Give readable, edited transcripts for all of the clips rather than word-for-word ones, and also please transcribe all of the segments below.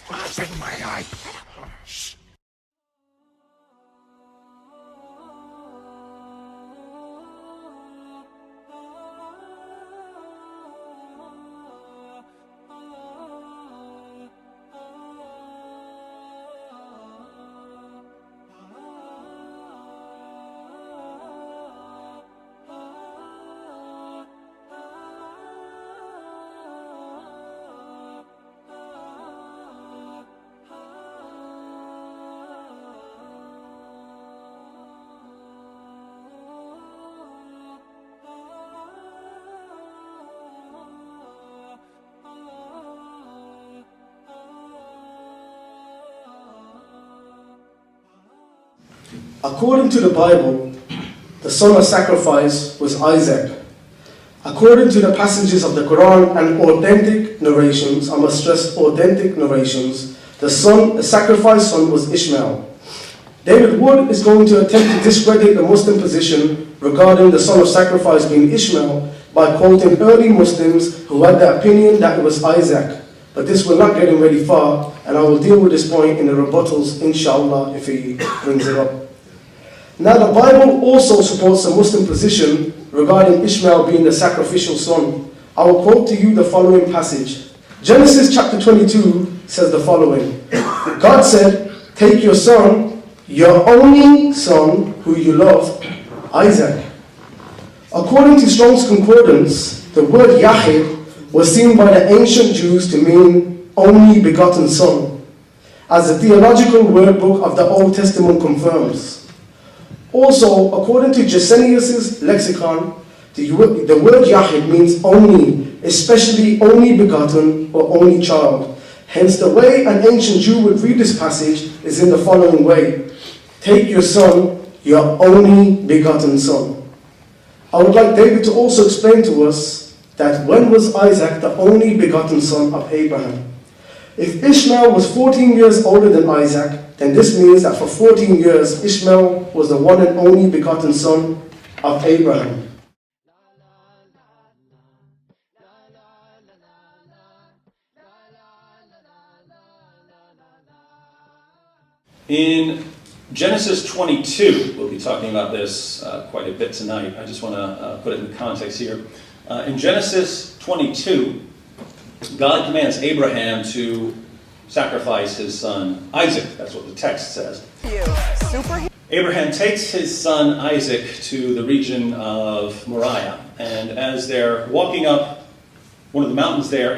Open my eye. According to the Bible, the son of sacrifice was Isaac. According to the passages of the Quran and authentic narrations, I must stress authentic narrations, the sacrifice son was Ishmael. David Wood is going to attempt to discredit the Muslim position regarding the son of sacrifice being Ishmael by quoting early Muslims who had the opinion that it was Isaac. But this will not get him very far, and I will deal with this point in the rebuttals, inshallah, if he brings it up. Now the Bible also supports the Muslim position regarding Ishmael being the sacrificial son. I will quote to you the following passage. Genesis chapter 22 says the following. God said, "Take your son, your only son who you love, Isaac." According to Strong's Concordance, the word Yahid was seen by the ancient Jews to mean only begotten son, as the theological word book of the Old Testament confirms. Also, according to Gesenius's lexicon, the word Yahid means only, especially only begotten or only child. Hence, the way an ancient Jew would read this passage is in the following way. Take your son, your only begotten son. I would like David to also explain to us that when was Isaac the only begotten son of Abraham? If Ishmael was 14 years older than Isaac, then this means that for 14 years, Ishmael was the one and only begotten son of Abraham. In Genesis 22, we'll be talking about this quite a bit tonight. I just want to put it in context here. In Genesis 22, God commands Abraham to sacrifice his son Isaac. That's what the text says. Abraham takes his son Isaac to the region of Moriah, and as they're walking up one of the mountains there,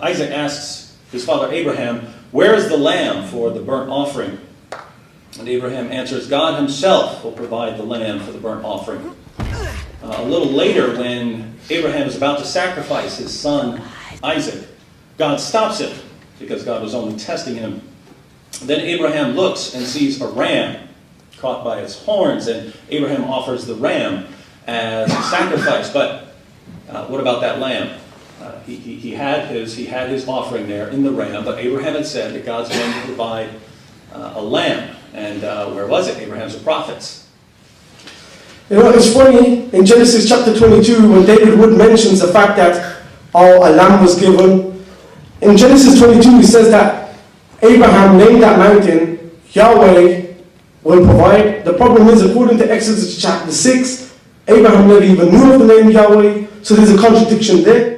Isaac asks his father Abraham, "Where is the lamb for the burnt offering?" And Abraham answers, "God himself will provide the lamb for the burnt offering." A little later, when Abraham is about to sacrifice his son Isaac, God stops him, because God was only testing him. Then Abraham looks and sees a ram caught by its horns, and Abraham offers the ram as a sacrifice. But what about that lamb? He had his offering there in the ram, but Abraham had said that God's going to provide a lamb. And where was it? Abraham's a prophet. You know, it's funny, in Genesis chapter 22, when David Wood mentions the fact that a lamb was given, in Genesis 22, he says that Abraham named that mountain, Yahweh will provide. The problem is, according to Exodus chapter 6, Abraham never even knew of the name Yahweh, so there's a contradiction there.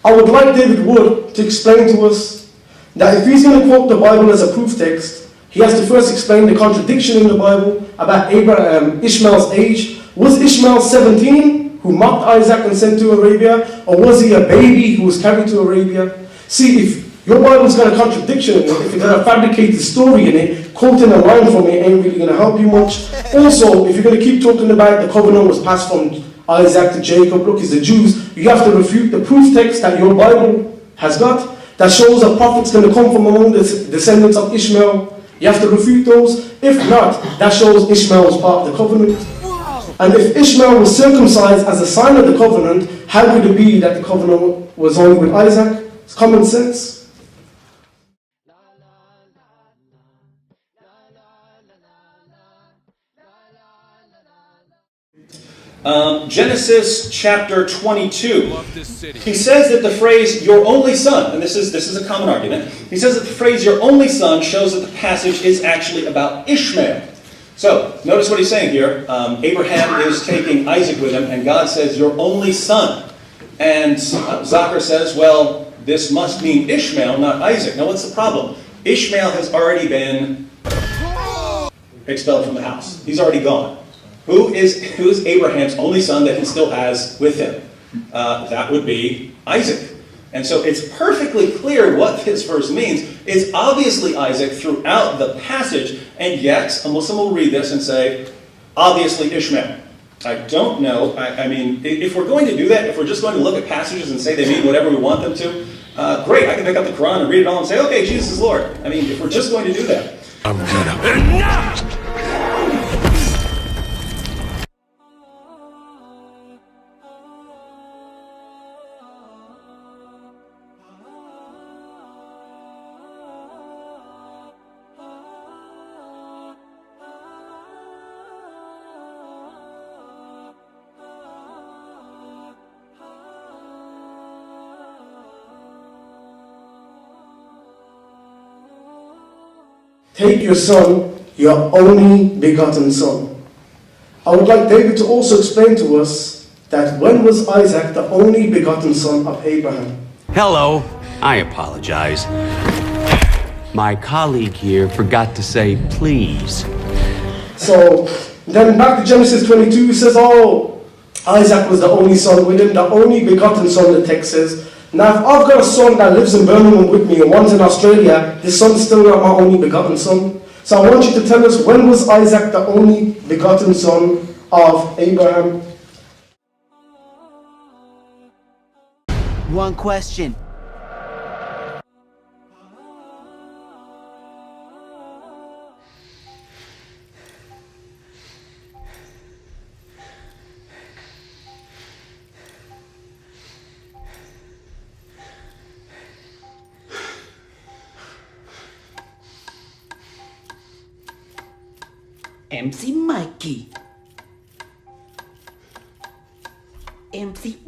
I would like David Wood to explain to us that if he's going to quote the Bible as a proof text, he has to first explain the contradiction in the Bible about Ishmael's age. Was Ishmael 17 who mocked Isaac and sent to Arabia, or was he a baby who was carried to Arabia? See, if your Bible's got a contradiction in it, if you're going to fabricate the story in it, quoting a line from it ain't really going to help you much. Also, if you're going to keep talking about the covenant was passed from Isaac to Jacob, look, it's the Jews, you have to refute the proof text that your Bible has got that shows a prophet's going to come from among the descendants of Ishmael. You have to refute those. If not, that shows Ishmael was part of the covenant. And if Ishmael was circumcised as a sign of the covenant, how could it be that the covenant was only with Isaac? It's common sense. Genesis chapter 22. He says that the phrase "your only son," and this is a common argument. He says that the phrase "your only son" shows that the passage is actually about Ishmael. So notice what he's saying here. Abraham is taking Isaac with him, and God says "your only son," and Zachar says, "Well, this must mean Ishmael, not Isaac." Now, what's the problem? Ishmael has already been expelled from the house. He's already gone. Who is Abraham's only son that he still has with him? That would be Isaac. And so it's perfectly clear what this verse means. It's obviously Isaac throughout the passage, and yet a Muslim will read this and say, obviously Ishmael. I don't know. I mean, if we're going to do that, if we're just going to look at passages and say they mean whatever we want them to, great, I can pick up the Quran and read it all and say, okay, Jesus is Lord. I mean, if we're just going to do that. I'm gonna... Take your son, your only begotten son. I would like David to also explain to us that when was Isaac the only begotten son of Abraham? Hello, I apologize. My colleague here forgot to say please. So then back to Genesis 22, he says, oh, Isaac was the only son with him, the only begotten son, the text says. Now, if I've got a son that lives in Birmingham with me and one's in Australia, this son's still not my only begotten son. So I want you to tell us, when was Isaac the only begotten son of Abraham? One question. MC Mikey. MC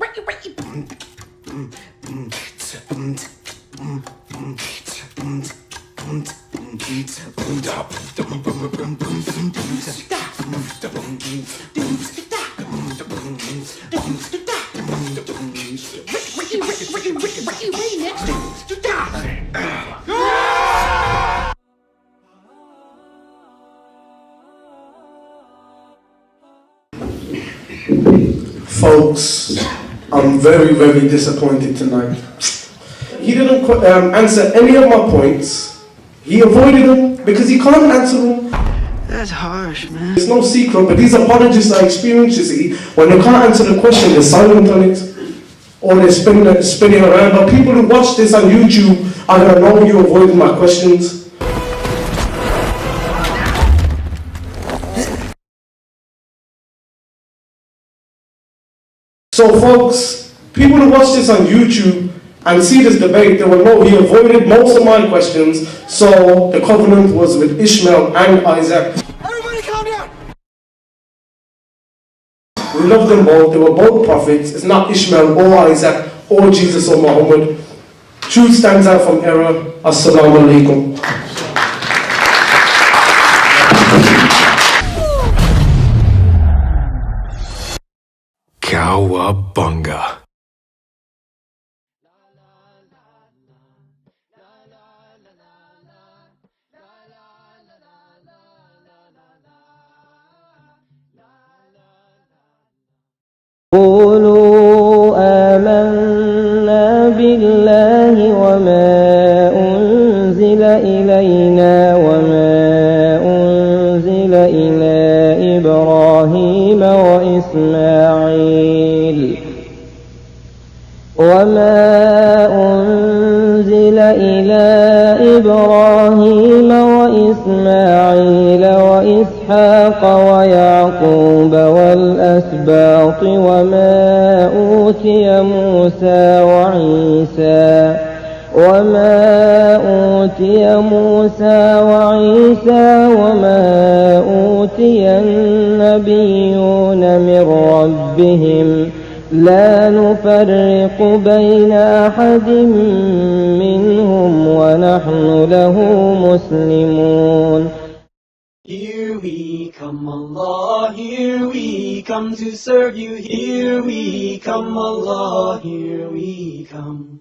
Folks, I'm very, very disappointed tonight. He didn't answer any of my points. He avoided them because he can't answer them. That's harsh, man. It's no secret, but these apologists I experience, you see, when they can't answer the question, they're silent on it, or they're spinning around. But people who watch this on YouTube are going to know you avoided my questions. So folks, people who watch this on YouTube and see this debate, they will know he avoided most of my questions, so the covenant was with Ishmael and Isaac. Everybody calm down! We love them both, they were both prophets. It's not Ishmael or Isaac or Jesus or Muhammad. Truth stands out from error. Assalamu alaikum. Cowabunga. قولوا آمنا بالله وما أنزل إلينا وما أنزل إلى إبراهيم وإسماعيل وإسماعيل وإسحاق ويعقوب والأسباط وما أوتي النبيون من ربهم لا نفرق بين أحد منهم ونحن له مسلمون. Here we come, Allah, here we come to serve you. Here we come, Allah, here we come.